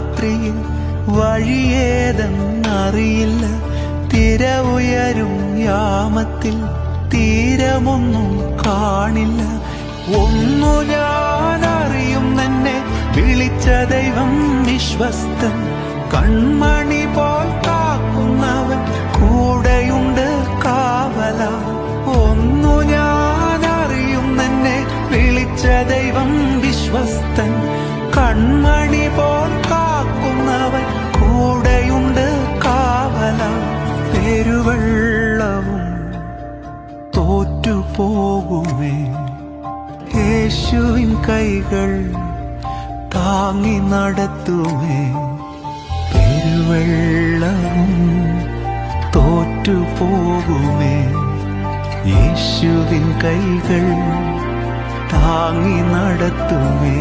രാത്രിയിൽ വഴിയേതെന്നറിയില്ല. തിര ഉയരും യാമത്തിൽ തീരമൊന്നും കാണില്ല. ഒന്നു ഞാൻ അറിയും, നിന്നെ വിളിച്ച ദൈവം വിശ്വസ്തൻ. കൺമണി പോൽ കാക്കുന്നവൻ കൂടെയുണ്ട് കാവല. ഒന്നു ഞാൻ അറിയും, നിന്നെ വിളിച്ച ദൈവം വിശ്വസ്തൻ. കൺമണി പോൽ കാക്കുന്നവൻ കൂടെയുണ്ട് കാവല. പെരുവെള്ളവും തോറ്റുപോകുമേ, യേശുവിൻ കൈകൾ താങ്ങി നടത്തുമേ. പെരുവെള്ളവും തോറ്റുപോകുമേ, യേശുവിൻ കൈകൾ താങ്ങി നടത്തുമേ.